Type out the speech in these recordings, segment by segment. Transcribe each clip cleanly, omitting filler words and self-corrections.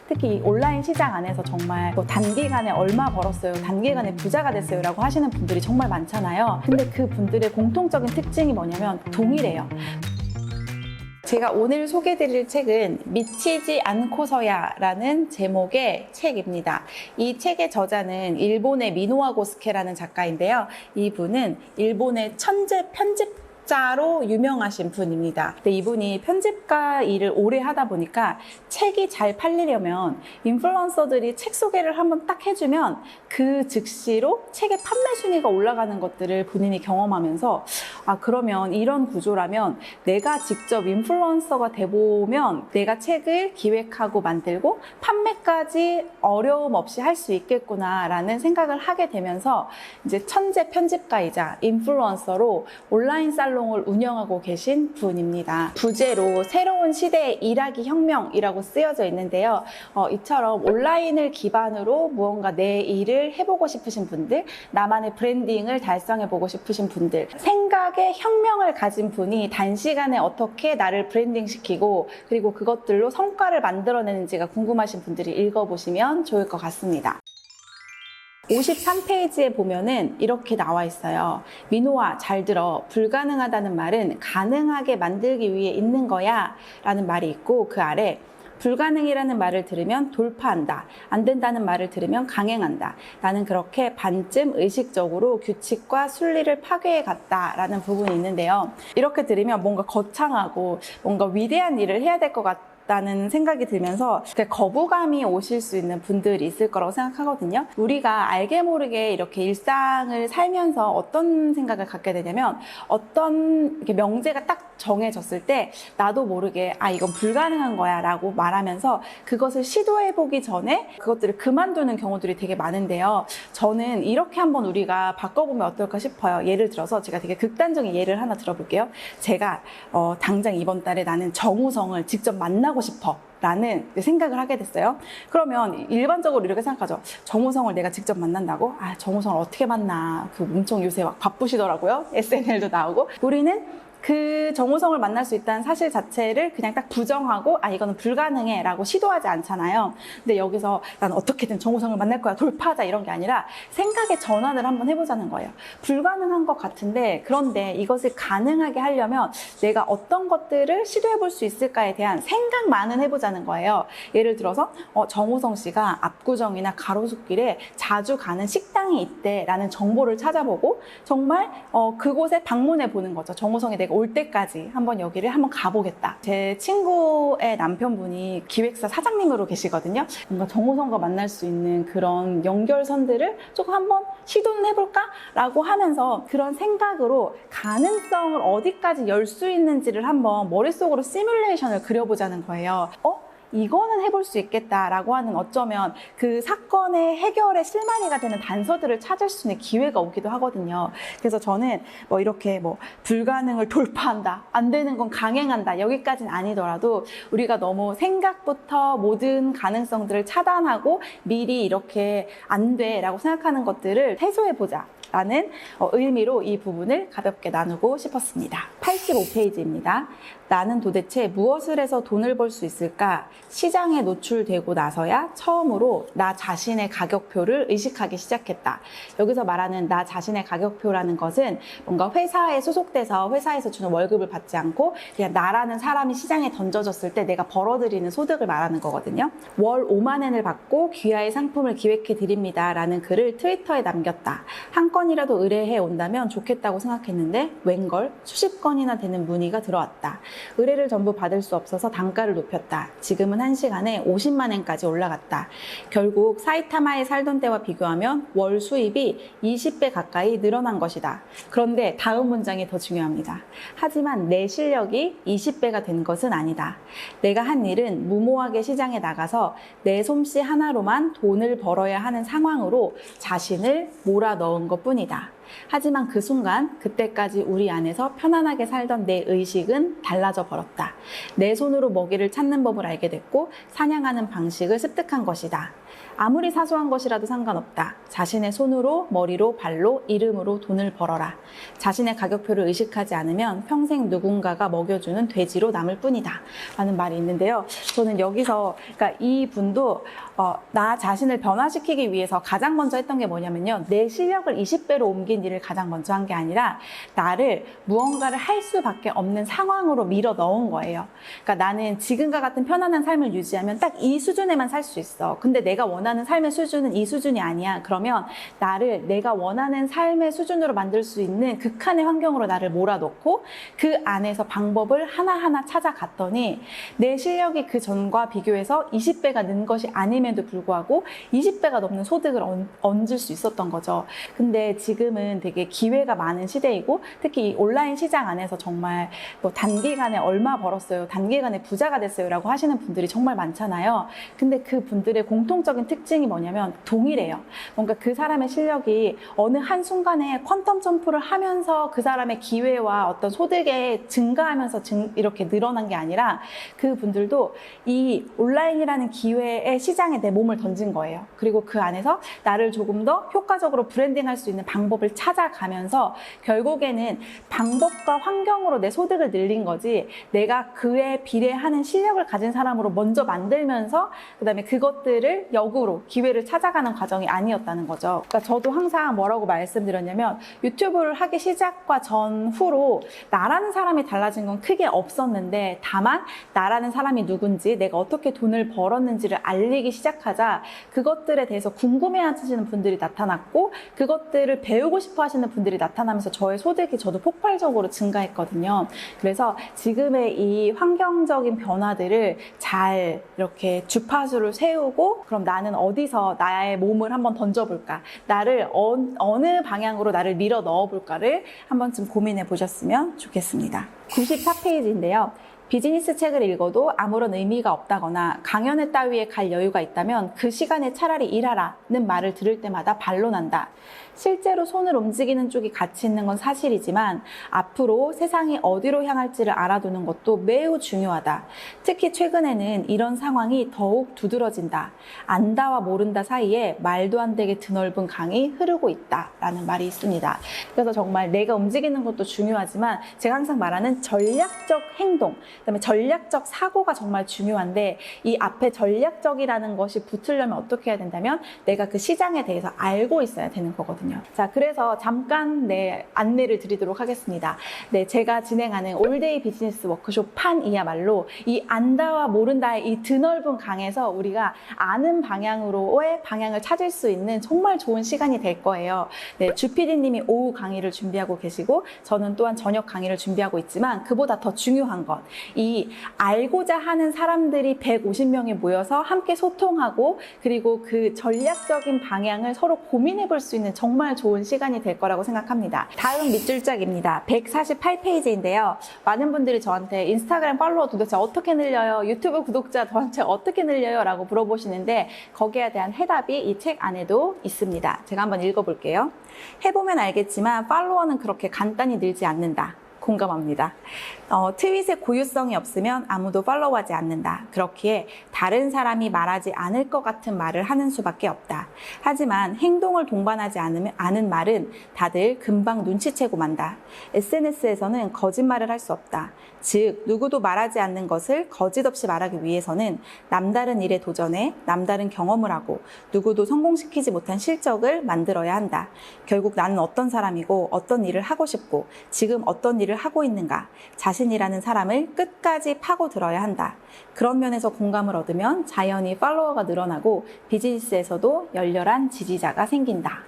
특히 이 온라인 시장 안에서 정말 뭐 단기간에 얼마 벌었어요, 단기간에 부자가 됐어요 라고 하시는 분들이 정말 많잖아요. 근데 그 분들의 공통적인 특징이 뭐냐면 동일해요. 제가 오늘 소개해드릴 책은 미치지 않고서야 라는 제목의 책입니다. 이 책의 저자는 일본의 미노아 고스케라는 작가인데요. 이분은 일본의 천재 편집자로 유명하신 분입니다. 근데 이분이 편집가 일을 오래 하다 보니까 책이 잘 팔리려면 인플루언서들이 책 소개를 한번 딱 해주면 그 즉시로 책의 판매 순위가 올라가는 것들을 본인이 경험하면서 그러면 이런 구조라면 내가 직접 인플루언서가 돼보면 내가 책을 기획하고 만들고 판매까지 어려움 없이 할 수 있겠구나 라는 생각을 하게 되면서 이제 천재 편집가이자 인플루언서로 온라인 살롱을 운영하고 계신 분입니다. 부제로 새로운 시대의 일하기 혁명이라고 쓰여져 있는데요. 이처럼 온라인을 기반으로 무언가 내 일을 해보고 싶으신 분들, 나만의 브랜딩을 달성해보고 싶으신 분들, 생각의 혁명을 가진 분이 단시간에 어떻게 나를 브랜딩시키고 그리고 그것들로 성과를 만들어내는지가 궁금하신 분들이 읽어보시면 좋을 것 같습니다. 53페이지에 보면은 이렇게 나와 있어요. 민호아, 잘 들어. 불가능하다는 말은 가능하게 만들기 위해 있는 거야 라는 말이 있고, 그 아래 불가능이라는 말을 들으면 돌파한다. 안 된다는 말을 들으면 강행한다. 나는 그렇게 반쯤 의식적으로 규칙과 순리를 파괴해 갔다라는 부분이 있는데요. 이렇게 들으면 뭔가 거창하고 뭔가 위대한 일을 해야 될 것 같다는 생각이 들면서 거부감이 오실 수 있는 분들이 있을 거라고 생각하거든요. 우리가 알게 모르게 이렇게 일상을 살면서 어떤 생각을 갖게 되냐면 어떤 이렇게 명제가 딱 정해졌을 때 나도 모르게 이건 불가능한 거야 라고 말하면서 그것을 시도해보기 전에 그것들을 그만두는 경우들이 되게 많은데요. 저는 이렇게 한번 우리가 바꿔보면 어떨까 싶어요. 예를 들어서 제가 되게 극단적인 예를 하나 들어볼게요. 제가 당장 이번 달에 나는 정우성을 직접 만나고 싶어 라는 생각을 하게 됐어요. 그러면 일반적으로 이렇게 생각하죠. 정우성을 내가 직접 만난다고? 정우성을 어떻게 만나? 엄청 요새 막 바쁘시더라고요. SNL도 나오고. 우리는 그 정우성을 만날 수 있다는 사실 자체를 그냥 딱 부정하고 이거는 불가능해 라고 시도하지 않잖아요. 근데 여기서 난 어떻게든 정우성을 만날 거야, 돌파하자 이런 게 아니라 생각의 전환을 한번 해보자는 거예요. 불가능한 것 같은데 그런데 이것을 가능하게 하려면 내가 어떤 것들을 시도해볼 수 있을까에 대한 생각만은 해보자는 거예요. 예를 들어서 정우성 씨가 압구정이나 가로수길에 자주 가는 식당이 있대 라는 정보를 찾아보고 정말 그곳에 방문해 보는 거죠. 정우성이 내가 올 때까지 한번 여기를 한번 가보겠다. 제 친구의 남편분이 기획사 사장님으로 계시거든요. 뭔가 정우성과 만날 수 있는 그런 연결선들을 조금 한번 시도는 해볼까? 라고 하면서 그런 생각으로 가능성을 어디까지 열 수 있는지를 한번 머릿속으로 시뮬레이션을 그려보자는 거예요. 이거는 해볼 수 있겠다라고 하는 어쩌면 그 사건의 해결의 실마리가 되는 단서들을 찾을 수 있는 기회가 오기도 하거든요. 그래서 저는 이렇게 불가능을 돌파한다, 안 되는 건 강행한다, 여기까지는 아니더라도 우리가 너무 생각부터 모든 가능성들을 차단하고 미리 이렇게 안 돼라고 생각하는 것들을 해소해보자 라는 의미로 이 부분을 가볍게 나누고 싶었습니다. 85페이지입니다. 나는 도대체 무엇을 해서 돈을 벌 수 있을까? 시장에 노출되고 나서야 처음으로 나 자신의 가격표를 의식하기 시작했다. 여기서 말하는 나 자신의 가격표라는 것은 뭔가 회사에 소속돼서 회사에서 주는 월급을 받지 않고 그냥 나라는 사람이 시장에 던져졌을 때 내가 벌어들이는 소득을 말하는 거거든요. 월 5만 엔을 받고 귀하의 상품을 기획해 드립니다 라는 글을 트위터에 남겼다. 한 건이라도 의뢰해 온다면 좋겠다고 생각했는데 웬걸 수십 건이나 되는 문의가 들어왔다. 의뢰를 전부 받을 수 없어서 단가를 높였다. 지금은 한 시간에 50만 엔까지 올라갔다. 결국 사이타마에 살던 때와 비교하면 월 수입이 20배 가까이 늘어난 것이다. 그런데 다음 문장이 더 중요합니다. 하지만 내 실력이 20배가 된 것은 아니다. 내가 한 일은 무모하게 시장에 나가서 내 솜씨 하나로만 돈을 벌어야 하는 상황으로 자신을 몰아넣은 것뿐이다. 하지만 그 순간, 그때까지 우리 안에서 편안하게 살던 내 의식은 달라져 버렸다. 내 손으로 먹이를 찾는 법을 알게 됐고 사냥하는 방식을 습득한 것이다. 아무리 사소한 것이라도 상관없다. 자신의 손으로, 머리로, 발로, 이름으로 돈을 벌어라. 자신의 가격표를 의식하지 않으면 평생 누군가가 먹여주는 돼지로 남을 뿐이다. 라는 말이 있는데요. 저는 여기서, 그러니까 이 분도 나 자신을 변화시키기 위해서 가장 먼저 했던 게 뭐냐면요. 내 실력을 20배로 옮긴 일을 가장 먼저 한 게 아니라 나를 무언가를 할 수밖에 없는 상황으로 밀어 넣은 거예요. 그러니까 나는 지금과 같은 편안한 삶을 유지하면 딱 이 수준에만 살 수 있어. 근데 내가 원하는 삶의 수준은 이 수준이 아니야. 그러면 나를 내가 원하는 삶의 수준으로 만들 수 있는 극한의 환경으로 나를 몰아넣고 그 안에서 방법을 하나하나 찾아갔더니 내 실력이 그 전과 비교해서 20배가 는 것이 아님에도 불구하고 20배가 넘는 소득을 얹을 수 있었던 거죠. 근데 지금은 되게 기회가 많은 시대이고 특히 이 온라인 시장 안에서 정말 뭐 단기간에 얼마 벌었어요, 단기간에 부자가 됐어요 라고 하시는 분들이 정말 많잖아요. 근데 그 분들의 공통적인 특징이 뭐냐면 동일해요. 뭔가 그 사람의 실력이 어느 한순간에 퀀텀 점프를 하면서 그 사람의 기회와 어떤 소득에 증가하면서 이렇게 늘어난 게 아니라 그 분들도 이 온라인이라는 기회의 시장에 내 몸을 던진 거예요. 그리고 그 안에서 나를 조금 더 효과적으로 브랜딩할 수 있는 방법을 찾아가면서 결국에는 방법과 환경으로 내 소득을 늘린 거지 내가 그에 비례하는 실력을 가진 사람으로 먼저 만들면서 그 다음에 그것들을 역으로 기회를 찾아가는 과정이 아니었다는 거죠. 그러니까 저도 항상 뭐라고 말씀드렸냐면 유튜브를 하기 시작과 전후로 나라는 사람이 달라진 건 크게 없었는데 다만 나라는 사람이 누군지 내가 어떻게 돈을 벌었는지를 알리기 시작하자 그것들에 대해서 궁금해하시는 분들이 나타났고 그것들을 배우고 싶어 하시는 분들이 나타나면서 저의 소득이 저도 폭발적으로 증가했거든요. 그래서 지금의 이 환경적인 변화들을 잘 이렇게 주파수를 세우고 그럼 나는 어디서 나의 몸을 한번 던져볼까? 나를 어느 방향으로 나를 밀어 넣어볼까를 한 번쯤 고민해 보셨으면 좋겠습니다. 94페이지인데요. 비즈니스 책을 읽어도 아무런 의미가 없다거나 강연회 따위에 갈 여유가 있다면 그 시간에 차라리 일하라는 말을 들을 때마다 반론한다. 실제로 손을 움직이는 쪽이 가치 있는 건 사실이지만 앞으로 세상이 어디로 향할지를 알아두는 것도 매우 중요하다. 특히 최근에는 이런 상황이 더욱 두드러진다. 안다와 모른다 사이에 말도 안 되게 드넓은 강이 흐르고 있다. 라는 말이 있습니다. 그래서 정말 내가 움직이는 것도 중요하지만 제가 항상 말하는 전략적 행동, 그다음에 전략적 사고가 정말 중요한데 이 앞에 전략적이라는 것이 붙으려면 어떻게 해야 된다면 내가 그 시장에 대해서 알고 있어야 되는 거거든요. 자, 그래서 잠깐 안내를 드리도록 하겠습니다. 네, 제가 진행하는 올데이 비즈니스 워크숍 판이야말로 이 안다와 모른다의 이 드넓은 강에서 우리가 아는 방향으로의 방향을 찾을 수 있는 정말 좋은 시간이 될 거예요. 네, 주PD님이 오후 강의를 준비하고 계시고 저는 또한 저녁 강의를 준비하고 있지만 그보다 더 중요한 것, 이 알고자 하는 사람들이 150명이 모여서 함께 소통하고 그리고 그 전략적인 방향을 서로 고민해 볼 수 있는 정말 좋은 시간이 될 거라고 생각합니다. 다음 밑줄짝입니다. 148페이지인데요. 많은 분들이 저한테 인스타그램 팔로워 도대체 어떻게 늘려요? 유튜브 구독자 도대체 어떻게 늘려요? 라고 물어보시는데 거기에 대한 해답이 이 책 안에도 있습니다. 제가 한번 읽어볼게요. 해보면 알겠지만 팔로워는 그렇게 간단히 늘지 않는다. 공감합니다. 트윗의 고유성이 없으면 아무도 팔로우하지 않는다. 그렇기에 다른 사람이 말하지 않을 것 같은 말을 하는 수밖에 없다. 하지만 행동을 동반하지 않은 말은 다들 금방 눈치채고 만다. SNS에서는 거짓말을 할 수 없다. 즉 누구도 말하지 않는 것을 거짓 없이 말하기 위해서는 남다른 일에 도전해 남다른 경험을 하고 누구도 성공시키지 못한 실적을 만들어야 한다. 결국 나는 어떤 사람이고 어떤 일을 하고 싶고 지금 어떤 일을 하고 있는가, 자신이라는 사람을 끝까지 파고들어야 한다. 그런 면에서 공감을 얻으면 자연히 팔로워가 늘어나고 비즈니스에서도 열렬한 지지자가 생긴다.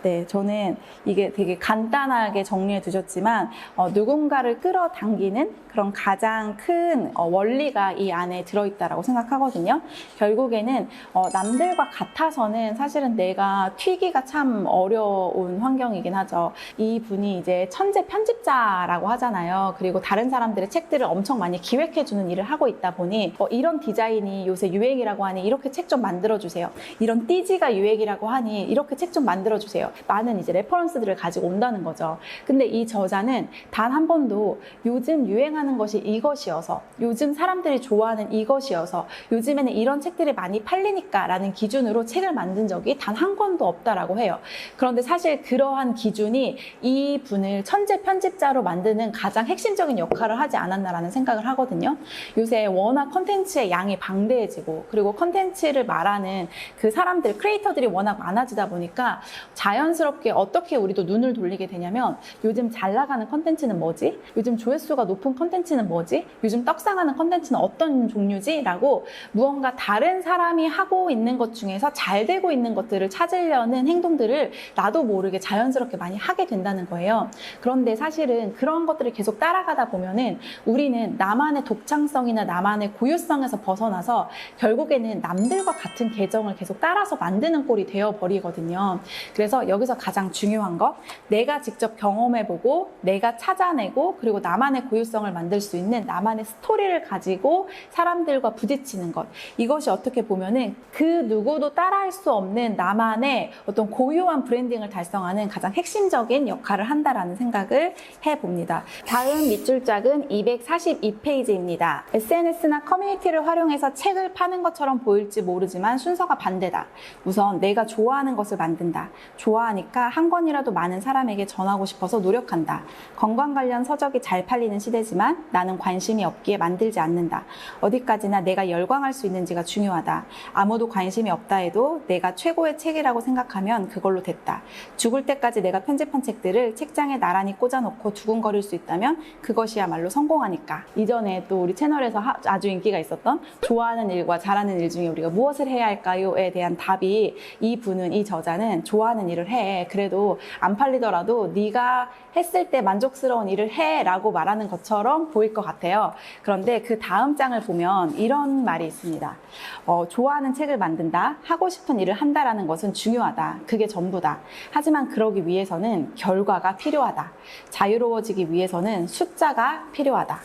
네, 저는 이게 되게 간단하게 정리해 두셨지만 누군가를 끌어당기는 그런 가장 큰 원리가 이 안에 들어있다라고 생각하거든요. 결국에는 남들과 같아서는 사실은 내가 튀기가 참 어려운 환경이긴 하죠. 이 분이 이제 천재 편집자라고 하죠. 하잖아요. 그리고 다른 사람들의 책들을 엄청 많이 기획해주는 일을 하고 있다 보니 이런 디자인이 요새 유행이라고 하니 이렇게 책 좀 만들어주세요. 이런 띠지가 유행이라고 하니 이렇게 책 좀 만들어주세요. 많은 이제 레퍼런스들을 가지고 온다는 거죠. 근데 이 저자는 단 한 번도 요즘 유행하는 것이 이것이어서, 요즘 사람들이 좋아하는 이것이어서, 요즘에는 이런 책들이 많이 팔리니까 라는 기준으로 책을 만든 적이 단 한 권도 없다라고 해요. 그런데 사실 그러한 기준이 이 분을 천재 편집자로 만드는 가장 핵심적인 역할을 하지 않았나라는 생각을 하거든요. 요새 워낙 컨텐츠의 양이 방대해지고, 그리고 컨텐츠를 말하는 그 사람들, 크리에이터들이 워낙 많아지다 보니까 자연스럽게 어떻게 우리도 눈을 돌리게 되냐면, 요즘 잘 나가는 컨텐츠는 뭐지? 요즘 조회수가 높은 컨텐츠는 뭐지? 요즘 떡상하는 컨텐츠는 어떤 종류지? 라고 무언가 다른 사람이 하고 있는 것 중에서 잘 되고 있는 것들을 찾으려는 행동들을 나도 모르게 자연스럽게 많이 하게 된다는 거예요. 그런데 사실은 그런 것들을 계속 따라가다 보면은 우리는 나만의 독창성이나 나만의 고유성에서 벗어나서 결국에는 남들과 같은 계정을 계속 따라서 만드는 꼴이 되어버리거든요. 그래서 여기서 가장 중요한 것, 내가 직접 경험해보고 내가 찾아내고 그리고 나만의 고유성을 만들 수 있는 나만의 스토리를 가지고 사람들과 부딪히는 것, 이것이 어떻게 보면은 그 누구도 따라할 수 없는 나만의 어떤 고유한 브랜딩을 달성하는 가장 핵심적인 역할을 한다라는 생각을 해봅니다. 다음 밑줄짝은 242페이지입니다. SNS나 커뮤니티를 활용해서 책을 파는 것처럼 보일지 모르지만 순서가 반대다. 우선 내가 좋아하는 것을 만든다. 좋아하니까 한 권이라도 많은 사람에게 전하고 싶어서 노력한다. 건강 관련 서적이 잘 팔리는 시대지만 나는 관심이 없기에 만들지 않는다. 어디까지나 내가 열광할 수 있는지가 중요하다. 아무도 관심이 없다 해도 내가 최고의 책이라고 생각하면 그걸로 됐다. 죽을 때까지 내가 편집한 책들을 책장에 나란히 꽂아놓고 두근거릴 수 있다면 그것이야말로 성공하니까. 이전에 또 우리 채널에서 아주 인기가 있었던 좋아하는 일과 잘하는 일 중에 우리가 무엇을 해야 할까요?에 대한 답이, 이 저자는 좋아하는 일을 해. 그래도 안 팔리더라도 네가 했을 때 만족스러운 일을 해 라고 말하는 것처럼 보일 것 같아요. 그런데 그 다음 장을 보면 이런 말이 있습니다. 좋아하는 책을 만든다, 하고 싶은 일을 한다라는 것은 중요하다. 그게 전부다. 하지만 그러기 위해서는 결과가 필요하다. 자유로워지기 위해서는 숫자가 필요하다.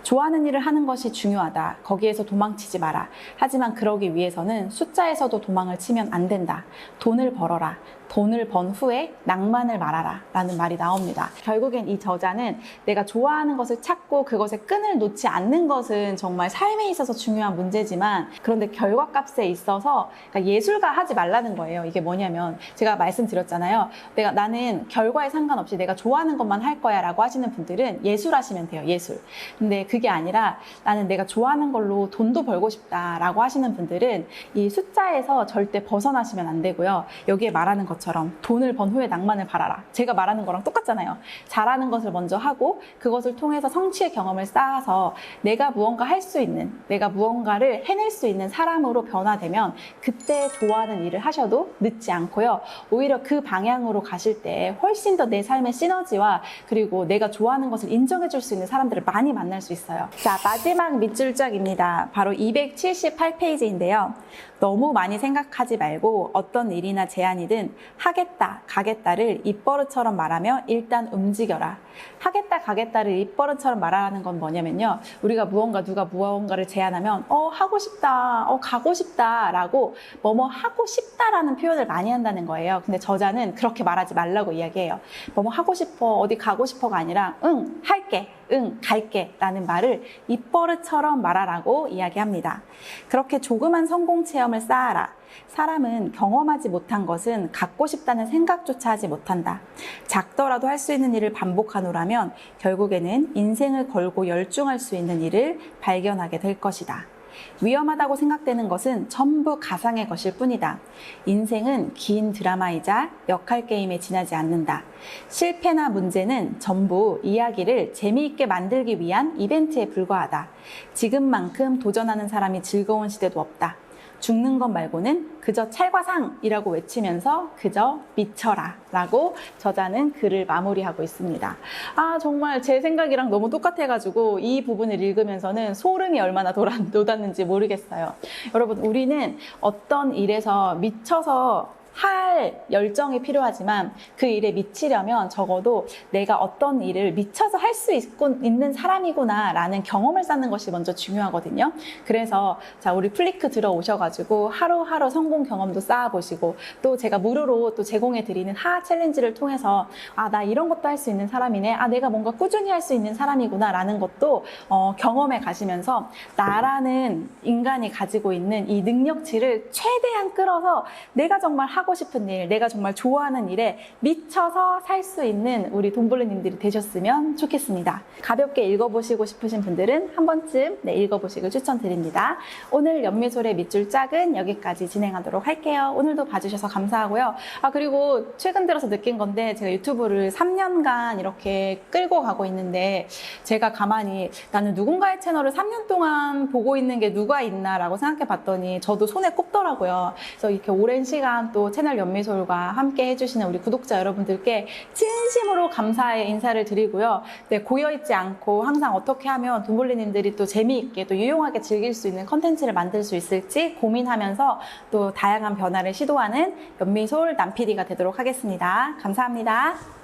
좋아하는 일을 하는 것이 중요하다. 거기에서 도망치지 마라. 하지만 그러기 위해서는 숫자에서도 도망을 치면 안 된다. 돈을 벌어라. 돈을 번 후에 낭만을 말아라 라는 말이 나옵니다. 결국엔 이 저자는 내가 좋아하는 것을 찾고 그것에 끈을 놓지 않는 것은 정말 삶에 있어서 중요한 문제지만, 그런데 결과값에 있어서 그러니까 예술가 하지 말라는 거예요. 이게 뭐냐면, 제가 말씀드렸잖아요. 나는 결과에 상관없이 내가 좋아하는 것만 할 거야 라고 하시는 분들은 예술하시면 돼요. 예술. 근데 그게 아니라 나는 내가 좋아하는 걸로 돈도 벌고 싶다 라고 하시는 분들은 이 숫자에서 절대 벗어나시면 안 되고요. 여기에 말하는 것처럼 돈을 번 후에 낭만을 바라라. 제가 말하는 거랑 똑같잖아요. 잘하는 것을 먼저 하고 그것을 통해서 성취의 경험을 쌓아서 내가 무언가 할 수 있는, 내가 무언가를 해낼 수 있는 사람으로 변화되면 그때 좋아하는 일을 하셔도 늦지 않고요. 오히려 그 방향으로 가실 때 훨씬 더 내 삶의 시너지와 그리고 내가 좋아하는 것을 인정해 줄 수 있는 사람들을 많이 만날 수 있어요. 자, 마지막 밑줄짝입니다. 바로 278페이지인데요. 너무 많이 생각하지 말고 어떤 일이나 제안이든 하겠다, 가겠다를 입버릇처럼 말하며 일단 움직여라. 하겠다, 가겠다를 입버릇처럼 말하는 건 뭐냐면요. 우리가 누가 무언가를 제안하면 하고 싶다, 가고 싶다 라고 뭐뭐 하고 싶다라는 표현을 많이 한다는 거예요. 근데 저자는 그렇게 말하지 말라고 이야기해요. 뭐뭐 하고 싶어, 어디 가고 싶어가 아니라 응, 할게, 응, 갈게 라는 말을 입버릇처럼 말하라고 이야기합니다. 그렇게 조그만 성공 체험을 쌓아라. 사람은 경험하지 못한 것은 갖고 싶다는 생각조차 하지 못한다. 작더라도 할 수 있는 일을 반복하노라면 결국에는 인생을 걸고 열중할 수 있는 일을 발견하게 될 것이다. 위험하다고 생각되는 것은 전부 가상의 것일 뿐이다. 인생은 긴 드라마이자 역할 게임에 지나지 않는다. 실패나 문제는 전부 이야기를 재미있게 만들기 위한 이벤트에 불과하다. 지금만큼 도전하는 사람이 즐거운 시대도 없다. 죽는 것 말고는 그저 찰과상이라고 외치면서 그저 미쳐라 라고 저자는 글을 마무리하고 있습니다. 정말 제 생각이랑 너무 똑같아가지고 이 부분을 읽으면서는 소름이 얼마나 돋았는지 모르겠어요. 여러분, 우리는 어떤 일에서 미쳐서 할 열정이 필요하지만 그 일에 미치려면 적어도 내가 어떤 일을 미쳐서 할 수 있는 사람이구나 라는 경험을 쌓는 것이 먼저 중요하거든요. 그래서 자, 우리 플리크 들어오셔가지고 하루하루 성공 경험도 쌓아보시고 또 제가 무료로 또 제공해 드리는 하하 챌린지를 통해서 아, 나 이런 것도 할 수 있는 사람이네. 아, 내가 뭔가 꾸준히 할 수 있는 사람이구나 라는 것도 경험해 가시면서 나라는 인간이 가지고 있는 이 능력치를 최대한 끌어서 내가 정말 하고 싶은 일, 내가 정말 좋아하는 일에 미쳐서 살 수 있는 우리 돈벌레님들이 되셨으면 좋겠습니다. 가볍게 읽어보시고 싶으신 분들은 한 번쯤 읽어보시길 추천드립니다. 오늘 연미솔의 밑줄 짝은 여기까지 진행하도록 할게요. 오늘도 봐주셔서 감사하고요. 아, 그리고 최근 들어서 느낀 건데 제가 유튜브를 3년간 이렇게 끌고 가고 있는데 제가 가만히 나는 누군가의 채널을 3년 동안 보고 있는 게 누가 있나 라고 생각해 봤더니 저도 손에 꼽더라고요. 그래서 이렇게 오랜 시간 또 채널 연미솔과 함께 해주시는 우리 구독자 여러분들께 진심으로 감사의 인사를 드리고요. 네, 고여있지 않고 항상 어떻게 하면 돈벌리님들이 또 재미있게 또 유용하게 즐길 수 있는 컨텐츠를 만들 수 있을지 고민하면서 또 다양한 변화를 시도하는 연미솔 남PD가 되도록 하겠습니다. 감사합니다.